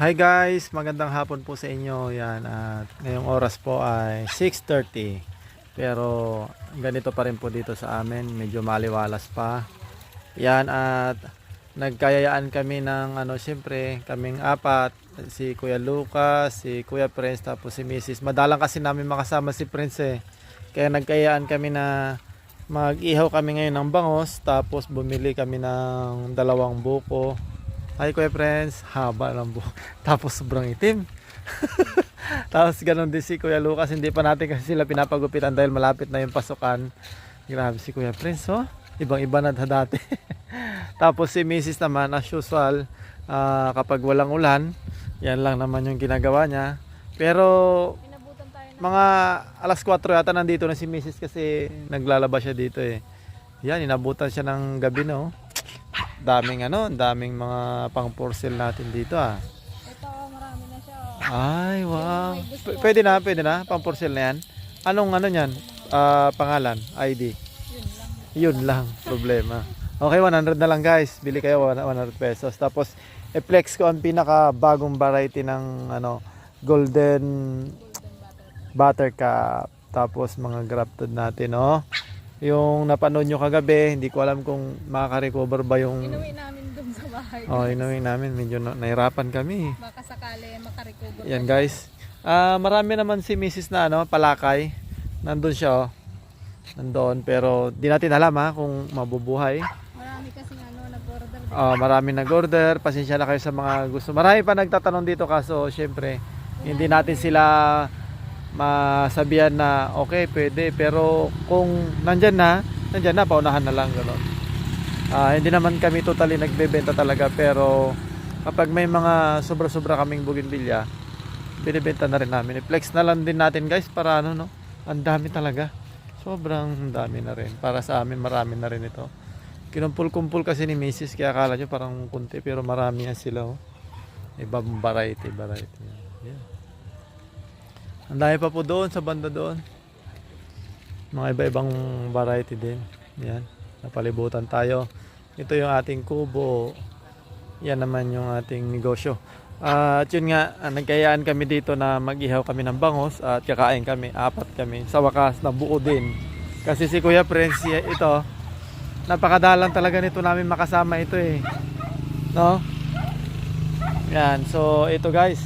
Hi guys, magandang hapon po sa inyo. Yan, at ngayong oras po ay 6:30. Pero ganito pa rin po dito sa amin, medyo maliwalas pa. Yan, at nagkayayaan kami ng siyempre, kaming apat, si Kuya Lucas, si Kuya Prince, tapos si Mrs. Madalang kasi namin makasama si Prince eh. Kaya nagkayayaan kami na mag-ihaw kami ngayon ng bangos, tapos bumili kami ng dalawang buko. Hi Kuya Friends, haba ng buhok. Tapos sobrang itim. Tapos ganun din si Kuya Lucas, hindi pa natin kasi sila pinapagupitan dahil malapit na yung pasukan. Grabe si Kuya Friends, oh. Ibang iba na dati. Tapos si Mrs. naman, as usual, kapag walang ulan, yan lang naman yung ginagawa niya. Pero mga alas 4 yata nandito na si Mrs. kasi naglalaba siya dito eh. Yan, inabutan siya ng gabi, no. Daming mga pang porcel natin dito ah. Ito, marami na siya. Ay, wow. Pwede na, pang porcel na yan. Anong niyan? Pangalan, ID. Yun lang, problema. Okay, 100 na lang guys. Bili kayo 100 pesos. Tapos i-flex ko ang pinaka bagong variety ng golden buttercup. Tapos mga grafted natin, no. Yung napanood nyo kagabi, hindi ko alam kung makaka-recover ba yung... Inuwi namin dun sa bahay. Oh, inuwi namin. Medyo nahirapan kami. Baka sakali makarecover. Yan guys. Marami naman si Mrs. na palakay. Nandun siya, oh. Nandun. Pero di natin alam kung mabubuhay. Marami kasi nag-order. Marami nag-order. Pasensya na kayo sa mga gusto. Marami pa nagtatanong dito kaso syempre hindi natin sila masabihan na okay, pwede, pero kung nandyan na, paunahan na lang gano'n. Hindi naman kami totally nagbebenta talaga, pero kapag may mga sobra-sobra kaming bougainvillea, binibenta na rin namin. I-flex na lang din natin guys para no, ang dami talaga, sobrang dami na rin. Para sa amin marami na rin ito. Kinumpul-kumpul kasi ni Mrs. kaya akala nyo parang kunti, pero marami yan sila, oh. Ibang variety. Yeah. Ang dami pa po doon sa banda doon. Mga iba-ibang variety din. Yan. Napalibutan tayo. Ito yung ating kubo. Yan naman yung ating negosyo. At yun nga, nagkayaan kami dito na mag-ihaw kami ng bangos at kakain kami. 4 kami. Sa wakas, nabuo din. Kasi si Kuya Prince, ito, napakadalang talaga nito namin makasama ito eh. No? Yan. So, ito guys.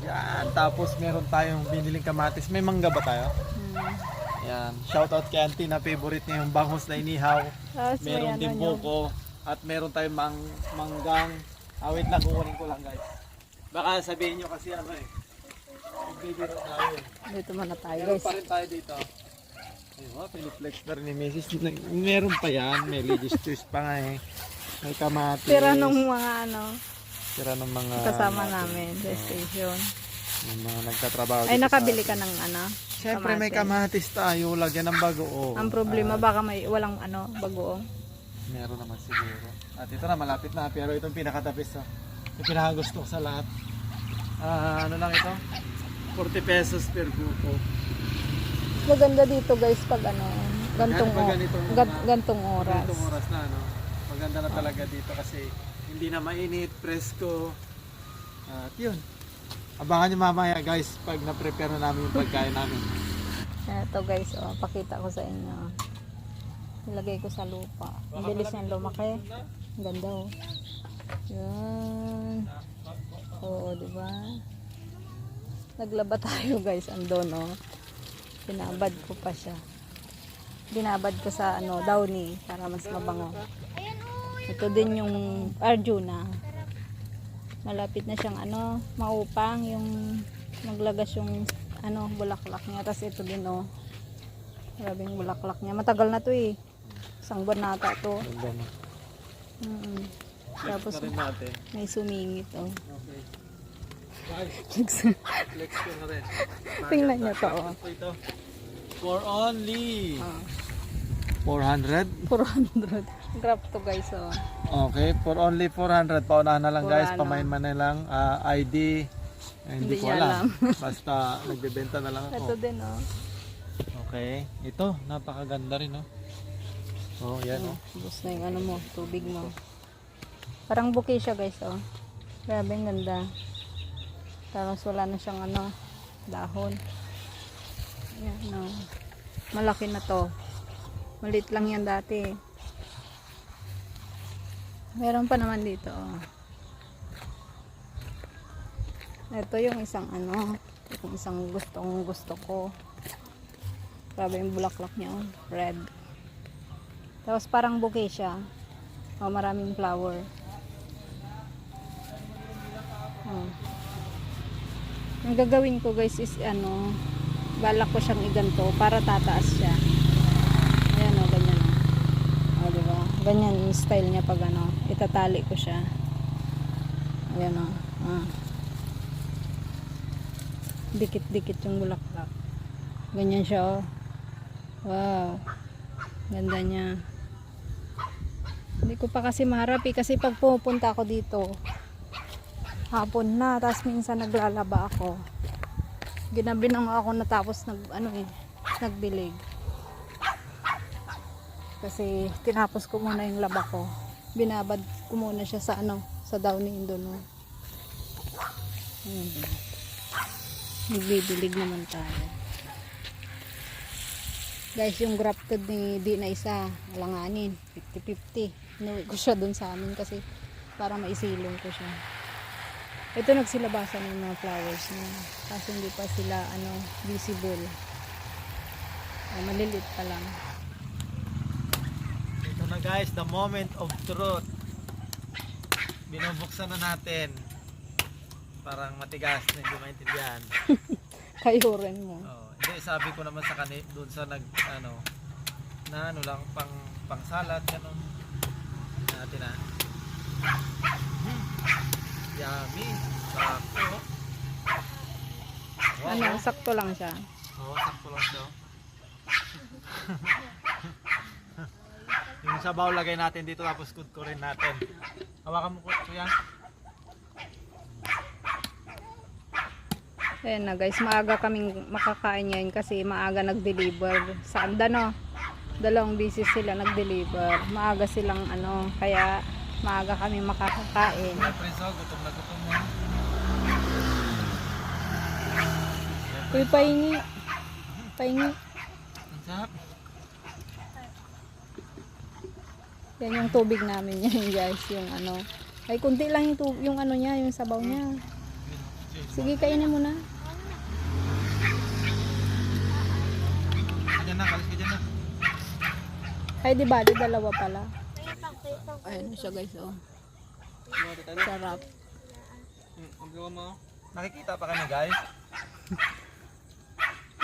Yan, tapos meron tayong biniling kamatis. May mangga ba tayo? Yan, shout out kay Auntie na favorite niya yung bangus na inihaw. Meron din buko at meron tayong manggang. Wait lang, kukunin ko lang guys. Baka sabihin nyo kasi bibiro tayo. Dito muna tayo Meron guys. pa rin tayo dito. Ayun, piniflex na rin ni Mrs. Meron pa yan, may ladies choice pa nga eh. May kamatis. Tira nung mga Tira ng mga kasama namin sa station. Yung mga nagtatrabaho. Ay, dito nakabili sa ka atin. ng Siyempre may kamatis tayo, lagyan ng bagoong. Ang problema baka may walang bagoong. Meron naman siguro. At ito na, malapit na, pero itong pinakatapis, yung pinakagusto ko sa lahat. Ano lang ito? 40 pesos per buko. Maganda dito guys pag gantong Ganitong oras. Ganitong oras na, maganda na talaga dito kasi hindi na mainit, presko. At yun. Abangan nyo mamaya guys pag na-prepare na namin yung pagkain namin. Ito guys, pakita ko sa inyo. Ilagay ko sa lupa. Ang bilis niyang lumaki. Ang ganda oh. Yan. Oo, diba? Naglaba tayo guys. Andun oh. Binabad ko pa siya. Binabad ko sa downy para mas mabango. Ito din yung Arjuna. Malapit na siyang maupang yung maglagas yung bulaklak niya. Tapos ito din grabing bulaklak niya. Matagal na to eh. Isang buwan na ata to. Tapos may sumingit oh. Okay. Guys, flex ko na rin. Tingnan niyo to oh. Ito. For only 400. 400. Grab to guys oh. Okay, for only 400. Paunahan na lang guys, 400. pamain man na lang. ID, hindi ko niya alam. Basta nagbebenta na lang ako. Ito din oh. Okay, ito napakaganda rin Oh, yan Ubos na yung mo, tubig mo. Parang bouquet siya guys, oh. Grabe, ang ganda. Tapos wala na siyang ano, dahon. Ayan, no. Malaki na to. Maliit lang yan dati. Meron pa naman dito, oh. Ito yung isang ano, yung isang gusto ko. Grabe yung bulaklak niya, oh. Red. Tapos parang bouquet siya. Oh, maraming flower. Oh. Ang gagawin ko guys is ano, balak ko siyang iganto para tataas siya. Ayan, oh, ganyan, oh. Oh, diba? Ganyan yung style niya pag ano, itatali ko siya. Ayan, oh. Ah. Dikit-dikit yung bulaklak. Ganyan siya, oh. Wow. Ganda niya. Hindi ko pa kasi maharap eh, kasi pag pupunta ako dito, hapon na, tapos minsan naglalaba ako. Ginabi na nga ako natapos nagbilig. Kasi tinapos ko muna yung laba ko. Binabad ko muna siya sa sa Downy Indono. Nagbibilig naman tayo. Guys, yung grafted ni di na isa, alanganin, 50-50. Inuwi ko siya dun sa amin kasi para maisilong ko siya. Ito nagsilabasan ng mga flowers niya. Kasi hindi pa sila visible. Maliliit pa lang. Ito na guys, the moment of truth. Binubuksan na natin. Parang matigas na hindi maintindihan. Kayo rin mo. Oh, hindi, sabi ko naman sa kanil doon sa lang pang salad ganun. Natin na. Yummy. Sakto. Wow. Sakto lang siya. Oo, sakto lang siya. Yung sabaw lagay natin dito tapos kudkurin natin. Hawakan mo kuya. Ayan na guys, maaga kaming makakain ngayon kasi maaga nag-deliver. Sa Andano, 2 beses sila nag-deliver. Maaga silang kaya maaga kami makakakain. Preso, gutom na gutom mo. Uy, pahingi. Pahingi. Ang sarap. Yan yung tubig namin yan guys, yung ay kunti lang yung tubig, yung niya, yung sabaw niya. Sige, kainin mo na. Diyan na, kalis ka dyan na. Ay, di ba? Di 2 pala. Ayan na siya guys, oh. Sarap. Nakikita pa kami guys.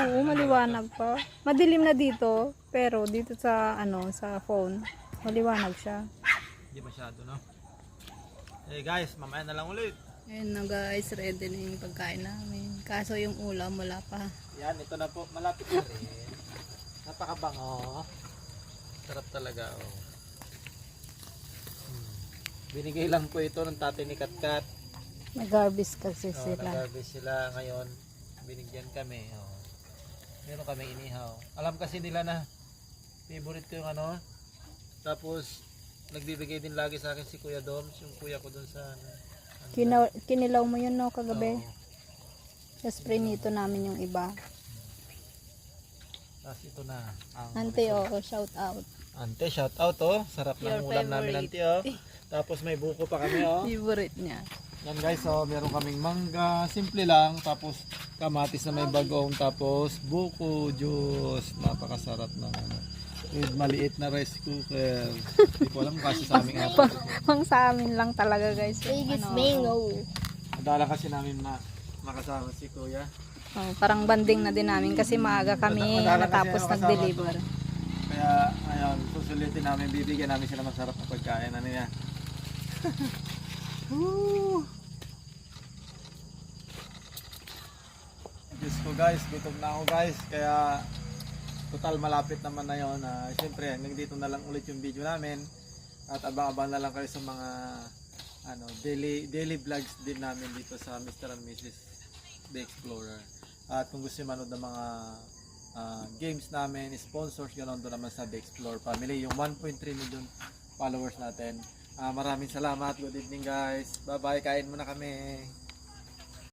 Oo, maliwanag pa. Madilim na dito, pero dito sa sa phone, maliwanag siya. Hindi masyado, no? Eh guys, mamaya na lang ulit. Ayan na guys, ready na yung pagkain namin. Kaso yung ulam, wala pa. Yan, ito na po. Malapit na rin. Napakabango. Sarap talaga, oh. Binigay lang po ito ng tatay ni Katkat. Nag-harvest kasi sila. Nag-harvest sila ngayon. Binigyan kami, oh. Meron kami inihaw. Alam kasi nila na favorite ko yung tapos nagbibigay din lagi sa akin si Kuya Doms, yung kuya ko dun sa Kinilaw mo yun, no, kagabi? Oo. Tapos prinito namin yung iba. Tapos ito na. Ante, shout out. Ante, shout out, oh. Sarap ng Your ulam namin, favorite. Ante, oh. Tapos may buko pa kami, oh. Favorite niya. Yan guys, oh, meron kaming mangga, simple lang, tapos kamatis na may bagong, tapos buko juice, napakasarap na with maliit na rice cooker. Hindi ko alam kasi sa aming apat. Pang sa amin lang talaga guys. Mango. Madala kasi namin makasama si Kuya. Oh, parang banding na din namin kasi maaga kami Madala kasi natapos kasama nag-deliver. to. Kaya ayun, susulitin namin, bibigyan namin sila masarap na pagkain. Ano niya? Diyos ko guys, gutom na ako guys. Kaya total malapit naman na yun. Siyempre hanggang dito na lang ulit yung video namin. At abang-abang na lang kayo sa mga daily vlogs din namin dito sa Mr. and Mrs. The Explorer. At kung gusto nyo manood ng mga games namin, sponsors, ganoon doon naman sa The Explorer Family. Yung 1.3 million followers natin. Maraming salamat. Good evening guys. Bye bye. Kain muna kami.